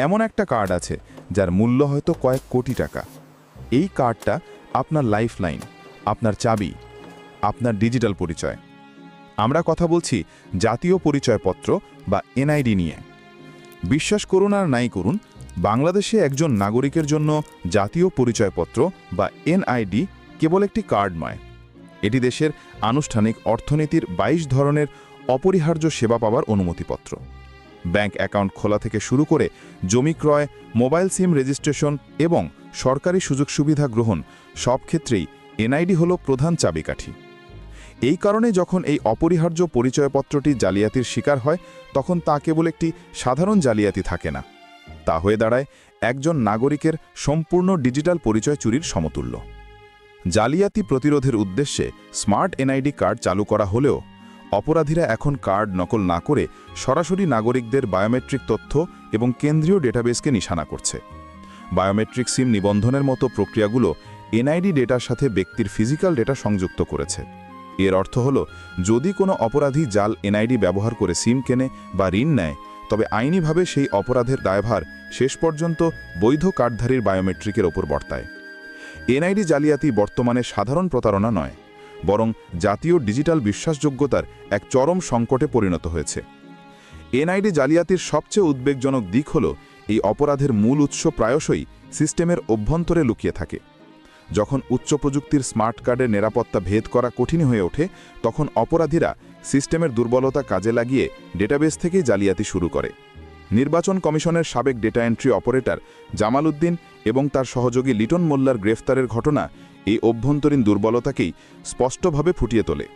এমন একটা কার্ড আছে যার মূল্য হয়তো কয়েক কোটি টাকা। এই কার্ডটা আপনার লাইফলাইন, আপনার চাবি, আপনার ডিজিটাল পরিচয়। আমরা কথা বলছি জাতীয় পরিচয়পত্র বা এনআইডি নিয়ে। বিশ্বাস করুন আর নাই করুন, বাংলাদেশে একজন নাগরিকের জন্য জাতীয় পরিচয়পত্র বা এনআইডি কেবল একটি কার্ড নয়, এটি দেশের আনুষ্ঠানিক অর্থনীতির ২২ ধরনের অপরিহার্য সেবা পাওয়ার অনুমতিপত্র। ব্যাংক অ্যাকাউন্ট খোলা থেকে শুরু করে জমি ক্রয়, মোবাইল সিম রেজিস্ট্রেশন এবং সরকারি সুযোগ সুবিধা গ্রহণ, সব ক্ষেত্রেই এনআইডি হল প্রধান চাবিকাঠি। এই কারণে যখন এই অপরিহার্য পরিচয়পত্রটি জালিয়াতির শিকার হয়, তখন তা কেবল একটি সাধারণ জালিয়াতি থাকে না, তা হয়ে দাঁড়ায় একজন নাগরিকের সম্পূর্ণ ডিজিটাল পরিচয় চুরির সমতুল্য। জালিয়াতি প্রতিরোধের উদ্দেশ্যে স্মার্ট এনআইডি কার্ড চালু করা হলেও অপরাধীরা এখন কার্ড নকল না করে সরাসরি নাগরিকদের বায়োমেট্রিক তথ্য এবং কেন্দ্রীয় ডেটাবেসকে নিশানা করছে। বায়োমেট্রিক সিম নিবন্ধনের মতো প্রক্রিয়াগুলো এনআইডি ডেটার সাথে ব্যক্তির ফিজিক্যাল ডেটা সংযুক্ত করেছে। এর অর্থ হল, যদি কোনো অপরাধী জাল এনআইডি ব্যবহার করে সিম কেনে বা ঋণ নেয়, তবে আইনিভাবে সেই অপরাধের দায়ভার শেষ পর্যন্ত বৈধ কার্ডধারীর বায়োমেট্রিকের ওপর বর্তায়। এনআইডি জালিয়াতি বর্তমানে সাধারণ প্রতারণা নয়, বরং জাতীয় ডিজিটাল বিশ্বাসযোগ্যতার এক চরম সংকটে পরিণত হয়েছে। এনআইডি জালিয়াতির সবচেয়ে উদ্বেগজনক দিক হল, এই অপরাধের মূল উৎস প্রায়শই সিস্টেমের অভ্যন্তরে লুকিয়ে থাকে। যখন উচ্চ প্রযুক্তির স্মার্ট কার্ডের নিরাপত্তা ভেদ করা কঠিন হয়ে ওঠে, তখন অপরাধীরা সিস্টেমের দুর্বলতা কাজে লাগিয়ে ডেটাবেস থেকেই জালিয়াতি শুরু করে। নির্বাচন কমিশনের সাবেক data entry operator Jamal Uddin এবং তার সহযোগী লিটন মোল্লার গ্রেফতারের ঘটনা এই অভ্যন্তরীণ দুর্বলতাকেই স্পষ্টভাবে ফুটিয়ে তোলে।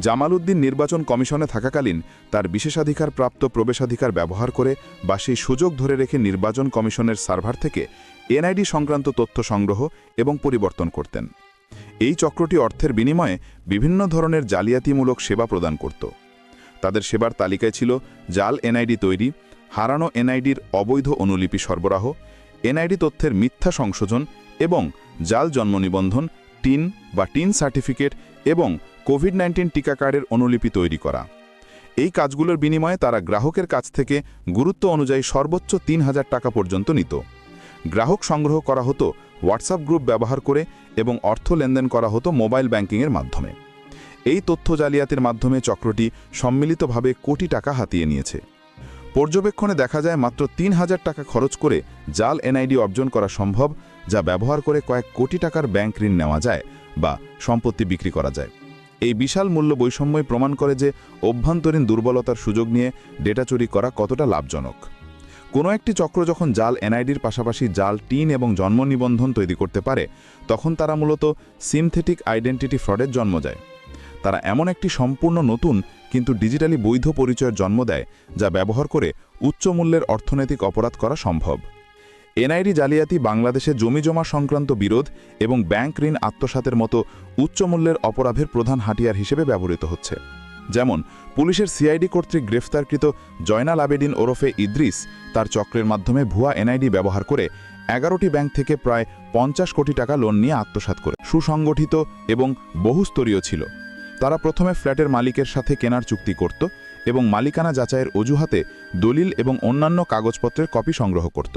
জামাল উদ্দিন নির্বাচন কমিশনে থাকাকালীন তার বিশেষাধিকার প্রাপ্ত প্রবেশাধিকার ব্যবহার করে বা সেই সুযোগ ধরে রেখে নির্বাচন কমিশনের সার্ভার থেকে এনআইডি সংক্রান্ত তথ্য সংগ্রহ এবং পরিবর্তন করতেন। এই চক্রটি অর্থের বিনিময়ে বিভিন্ন ধরনের জালিয়াতিমূলক সেবা প্রদান করত। তাদের সেবার তালিকায় ছিল জাল এনআইডি তৈরি, হারানো এনআইডির অবৈধ অনুলিপি সরবরাহ, এনআইডি তথ্যের মিথ্যা সংশোধন এবং জাল জন্ম নিবন্ধন, টিন বা টিন সার্টিফিকেট এবং কোভিড-19 টিকা কার্ডের অনুলিপি তৈরি করা। এই কাজগুলোর বিনিময়ে তারা গ্রাহকের কাছ থেকে গুরুত্ব অনুযায়ী সর্বোচ্চ ৩,০০০ টাকা পর্যন্ত নিত। গ্রাহক সংগ্রহ করা হতো হোয়াটসঅ্যাপ গ্রুপ ব্যবহার করে এবং অর্থ লেনদেন করা হতো মোবাইল ব্যাংকিংয়ের মাধ্যমে। এই তথ্য জালিয়াতির মাধ্যমে চক্রটি সম্মিলিতভাবে কোটি টাকা হাতিয়ে নিয়েছে। পর্যবেক্ষণে দেখা যায় মাত্র ৩,০০০ টাকা খরচ করে জাল এনআইডি অর্জন করা সম্ভব, যা ব্যবহার করে কয়েক কোটি টাকার ব্যাংক ঋণ নেওয়া যায় বা সম্পত্তি বিক্রি করা যায়। এই বিশাল মূল্য বৈষম্যই প্রমাণ করে যে অভ্যন্তরীণ দুর্বলতার সুযোগ নিয়ে ডেটা চুরি করা কতটা লাভজনক। কোনো একটি চক্র যখন জাল এনআইডির পাশাপাশি জাল টিন এবং জন্ম নিবন্ধন তৈরি করতে পারে, তখন তারা মূলত সিনথেটিক আইডেন্টিটি ফ্রডের জন্ম দেয়। তারা এমন একটি সম্পূর্ণ নতুন কিন্তু ডিজিটালি বৈধ পরিচয়ের জন্ম দেয়, যা ব্যবহার করে উচ্চ মূল্যের অর্থনৈতিক অপরাধ করা সম্ভব। এনআইডি জালিয়াতি বাংলাদেশে জমিজমা সংক্রান্ত বিরোধ এবং ব্যাংক ঋণ আত্মসাতের মতো উচ্চ মূল্যের অপরাধের প্রধান হাতিয়ার হিসেবে ব্যবহৃত হচ্ছে। যেমন পুলিশের সিআইডি কর্তৃক গ্রেফতারকৃত জয়নাল আবেদিন ওরফে ইদ্রিস তার চক্রের মাধ্যমে ভুয়া এনআইডি ব্যবহার করে 11টি ব্যাংক থেকে প্রায় 50 কোটি টাকা লোন নিয়ে আত্মসাৎ করে। সুসংগঠিত এবং বহুস্তরীয় ছিল। তারা প্রথমে ফ্ল্যাটের মালিকের সাথে কেনার চুক্তি করত এবং মালিকানা যাচাইয়ের অজুহাতে দলিল এবং অন্যান্য কাগজপত্রের কপি সংগ্রহ করত।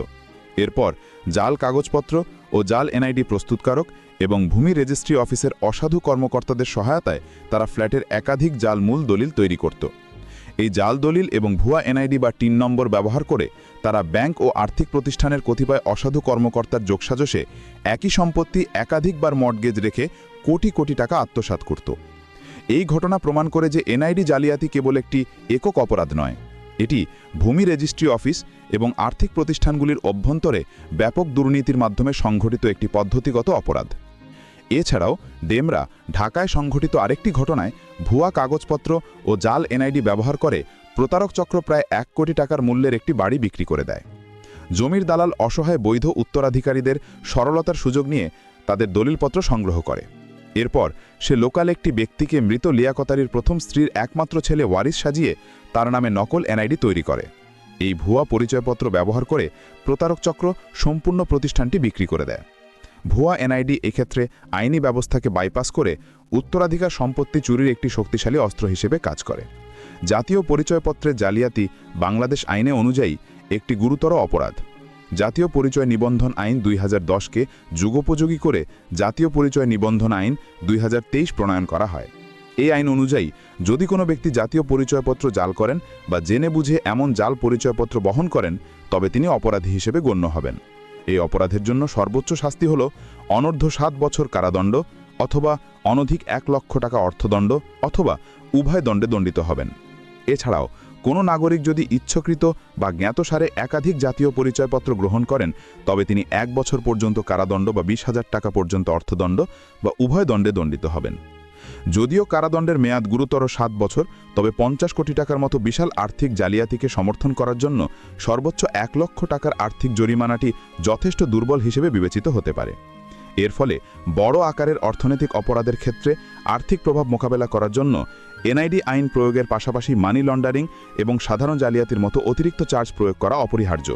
এরপর জাল কাগজপত্র ও জাল এনআইডি প্রস্তুতকারক এবং ভূমি রেজিস্ট্রি অফিসের অসাধু কর্মকর্তাদের সহায়তায় তারা ফ্ল্যাটের একাধিক জাল মূল দলিল তৈরি করত। এই জাল দলিল এবং ভুয়া এনআইডি বা টিন নম্বর ব্যবহার করে তারা ব্যাংক ও আর্থিক প্রতিষ্ঠানের কতিপয় অসাধু কর্মকর্তার যোগসাজশে একই সম্পত্তি একাধিকবার মর্টগেজ রেখে কোটি কোটি টাকা আত্মসাৎ করত। এই ঘটনা প্রমাণ করে যে এনআইডি জালিয়াতি কেবল একটি একক অপরাধ নয়, এটি ভূমি রেজিস্ট্রি অফিস এবং আর্থিক প্রতিষ্ঠানগুলির অভ্যন্তরে ব্যাপক দুর্নীতির মাধ্যমে সংঘটিত একটি পদ্ধতিগত অপরাধ। এছাড়াও ডেমরা ঢাকায় সংঘটিত আরেকটি ঘটনায় ভুয়া কাগজপত্র ও জাল এনআইডি ব্যবহার করে প্রতারক চক্র প্রায় 1 কোটি টাকার মূল্যের একটি বাড়ি বিক্রি করে দেয়। জমির দালাল অসহায় বৈধ উত্তরাধিকারীদের সরলতার সুযোগ নিয়ে তাদের দলিলপত্র সংগ্রহ করে। এরপর সে লোকাল একটি ব্যক্তিকে মৃত লিয়াকতারির প্রথম স্ত্রীর একমাত্র ছেলে ওয়ারিস সাজিয়ে তার নামে নকল এনআইডি তৈরি করে। এই ভুয়া পরিচয়পত্র ব্যবহার করে প্রতারক চক্র সম্পূর্ণ প্রতিষ্ঠানটি বিক্রি করে দেয়। ভুয়া এনআইডি এক্ষেত্রে আইনি ব্যবস্থাকে বাইপাস করে উত্তরাধিকার সম্পত্তি চুরির একটি শক্তিশালী অস্ত্র হিসেবে কাজ করে। জাতীয় পরিচয়পত্রের জালিয়াতি বাংলাদেশ আইনে অনুযায়ী একটি গুরুতর অপরাধ। জাতীয় পরিচয় নিবন্ধন আইন 2010-কে যুগোপযোগী করে জাতীয় পরিচয় নিবন্ধন আইন 2023 প্রণয়ন করা হয়। এই আইন অনুযায়ী যদি কোনো ব্যক্তি জাতীয় পরিচয়পত্র জাল করেন বা জেনে বুঝে এমন জাল পরিচয়পত্র বহন করেন, তবে তিনি অপরাধী হিসেবে গণ্য হবেন। এই অপরাধের জন্য সর্বোচ্চ শাস্তি হল অনূর্ধ্ব 7 বছর কারাদণ্ড অথবা অনধিক 1 লক্ষ টাকা অর্থদণ্ড অথবা উভয় দণ্ডে দণ্ডিত হবেন। এছাড়াও কোনো নাগরিক যদি ইচ্ছাকৃত বা জ্ঞাতসারে একাধিক জাতীয় পরিচয়পত্র গ্রহণ করেন, তবে তিনি 1 বছর পর্যন্ত কারাদণ্ড বা 20,000 টাকা পর্যন্ত অর্থদণ্ড বা উভয় দণ্ডে দণ্ডিত হবেন। যদিও কারাদণ্ডের মেয়াদ গুরুতর 7 বছর, তবে 50 কোটি টাকার মতো বিশাল আর্থিক জালিয়াতিকে সমর্থন করার জন্য সর্বোচ্চ 1 লক্ষ টাকার আর্থিক জরিমানাটি যথেষ্ট দুর্বল হিসেবে বিবেচিত হতে পারে। এর ফলে বড় আকারের অর্থনৈতিক অপরাধের ক্ষেত্রে আর্থিক প্রভাব মোকাবেলা করার জন্য এনআইডি আইন প্রয়োগের পাশাপাশি মানি লন্ডারিং এবং সাধারণ জালিয়াতির মতো অতিরিক্ত চার্জ প্রয়োগ করা অপরিহার্য।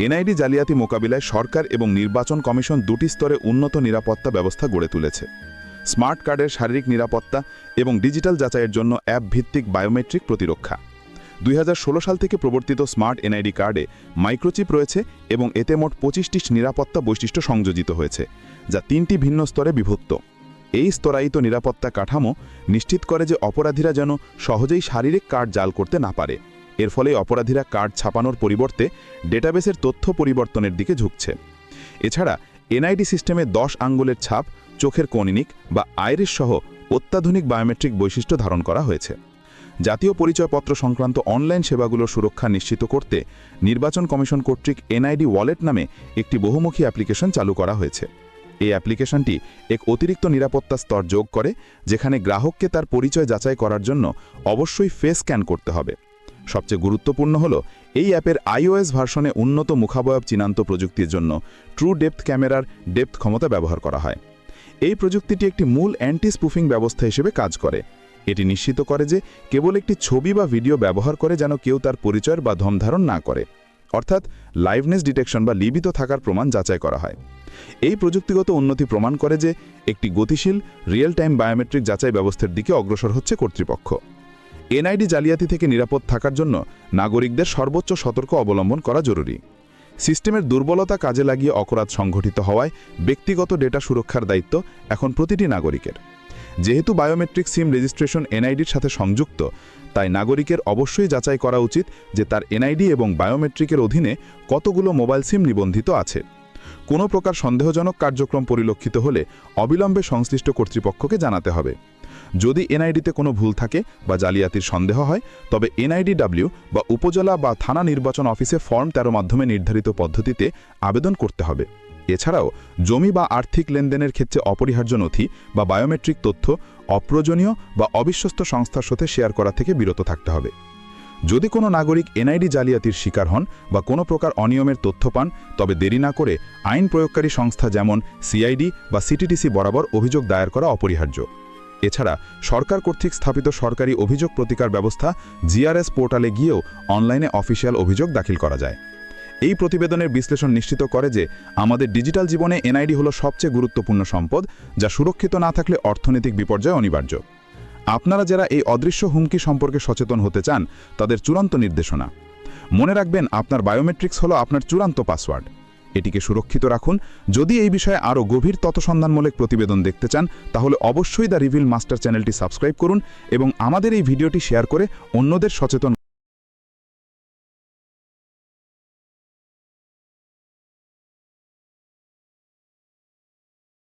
এনআইডি জালিয়াতি মোকাবিলায় সরকার এবং নির্বাচন কমিশন দুটি স্তরে উন্নত নিরাপত্তা ব্যবস্থা গড়ে তুলেছে। স্মার্ট কার্ডের শারীরিক নিরাপত্তা এবং ডিজিটাল যাচাইয়ের জন্য অ্যাপ ভিত্তিক বায়োমেট্রিক প্রতিরক্ষা। 2016 সাল থেকে প্রবর্তিত স্মার্ট এনআইডি কার্ডে মাইক্রোচিপ রয়েছে এবং এতে মোট 25টি নিরাপত্তা বৈশিষ্ট্য সংযোজিত হয়েছে, যা 3টি ভিন্ন স্তরে বিভক্ত। এই স্তরায়িত নিরাপত্তা কাঠামো নিশ্চিত করে যে অপরাধীরা যেন সহজেই শারীরিক কার্ড জাল করতে না পারে। এর ফলে অপরাধীরা কার্ড ছাপানোর পরিবর্তে ডেটাবেসের তথ্য পরিবর্তনের দিকে ঝুঁকছে। এছাড়া এনআইডি সিস্টেমে 10 আঙ্গুলের ছাপ, চোখের কনিনিক বা আইরিস সহ অত্যাধুনিক বায়োমেট্রিক বৈশিষ্ট্য ধারণ করা হয়েছে। জাতীয় পরিচয়পত্র সংক্রান্ত অনলাইন সেবাগুলোর সুরক্ষা নিশ্চিত করতে নির্বাচন কমিশন কর্তৃক এনআইডি ওয়ালেট নামে একটি বহুমুখী অ্যাপ্লিকেশন চালু করা হয়েছে। এই অ্যাপ্লিকেশনটি এক অতিরিক্ত নিরাপত্তা স্তর যোগ করে, যেখানে গ্রাহককে তার পরিচয় যাচাই করার জন্য অবশ্যই ফেস স্ক্যান করতে হবে। সবচেয়ে গুরুত্বপূর্ণ হল এই অ্যাপের iOS ভার্সনে উন্নত মুখাবয়ব চিহ্নিত প্রযুক্তির জন্য ট্রু ডেপথ ক্যামেরার ডেপথ ক্ষমতা ব্যবহার করা হয়। এই প্রযুক্তিটি একটি মূল অ্যান্টি স্পুফিং ব্যবস্থা হিসেবে কাজ করে। এটি নিশ্চিত করে যে কেবল একটি ছবি বা ভিডিও ব্যবহার করে যেন কেউ তার পরিচয়ের বা ধমধারণ না করে, অর্থাৎ লাইভনেস ডিটেকশন বা লিবিত থাকার প্রমাণ যাচাই করা হয়। এই প্রযুক্তিগত উন্নতি প্রমাণ করে যে একটি গতিশীল রিয়েল টাইম বায়োমেট্রিক যাচাই ব্যবস্থার দিকে অগ্রসর হচ্ছে কর্তৃপক্ষ। এনআইডি জালিয়াতি থেকে নিরাপদ থাকার জন্য নাগরিকদের সর্বোচ্চ সতর্ক অবলম্বন করা জরুরি। সিস্টেমের দুর্বলতা কাজে লাগিয়ে অপরাধ সংঘটিত হওয়ায় ব্যক্তিগত ডেটা সুরক্ষার দায়িত্ব এখন প্রতিটি নাগরিকের। যেহেতু বায়োমেট্রিক সিম রেজিস্ট্রেশন এনআইডির সাথে সংযুক্ত, তাই নাগরিকের অবশ্যই যাচাই করা উচিত যে তার এনআইডি এবং বায়োমেট্রিকের অধীনে কতগুলো মোবাইল সিম নিবন্ধিত আছে। কোনো প্রকার সন্দেহজনক কার্যক্রম পরিলক্ষিত হলে অবিলম্বে সংশ্লিষ্ট কর্তৃপক্ষকে জানাতে হবে। যদি এনআইডিতে কোনো ভুল থাকে বা জালিয়াতির সন্দেহ হয়, তবে এনআইডিডব্লিউ বা উপজেলা বা থানা নির্বাচন অফিসে ফর্ম 13 মাধ্যমে নির্ধারিত পদ্ধতিতে আবেদন করতে হবে। এছাড়াও জমি বা আর্থিক লেনদেনের ক্ষেত্রে অপরিহার্য নথি বা বায়োমেট্রিক তথ্য অপ্রয়োজনীয় বা অবিশ্বস্ত সংস্থার সাথে শেয়ার করা থেকে বিরত থাকতে হবে। যদি কোনো নাগরিক এনআইডি জালিয়াতির শিকার হন বা কোনো প্রকার অনিয়মের তথ্য পান, তবে দেরি না করে আইন প্রয়োগকারী সংস্থা যেমন সিআইডি বা সিটিটিসি বরাবর অভিযোগ দায়ের করা অপরিহার্য। এছাড়া সরকার কর্তৃক স্থাপিত সরকারি অভিযোগ প্রতিকার ব্যবস্থা জিআরএস পোর্টালে গিয়েও অনলাইনে অফিসিয়াল অভিযোগ দাখিল করা যায়। এই প্রতিবেদনের বিশ্লেষণ নিশ্চিত করে যে আমাদের ডিজিটাল জীবনে এনআইডি হলো সবচেয়ে গুরুত্বপূর্ণ সম্পদ, যা সুরক্ষিত না থাকলে অর্থনৈতিক বিপর্যয় অনিবার্য। আপনারা যারা এই অদৃশ্য হুমকি সম্পর্কে সচেতন হতে চান, তাদের চূড়ান্ত নির্দেশনা: মনে রাখবেন, আপনার বায়োমেট্রিক্স হলো আপনার চূড়ান্ত পাসওয়ার্ড। এটিকে সুরক্ষিত রাখুন। যদি এই বিষয়ে আরও গভীর তথ্যসন্ধানমূলক প্রতিবেদন দেখতে চান, তাহলে অবশ্যই দ্য রিভিল মাস্টার চ্যানেলটি সাবস্ক্রাইব করুন এবং আমাদের এই ভিডিওটি শেয়ার করে অন্যদের সচেতন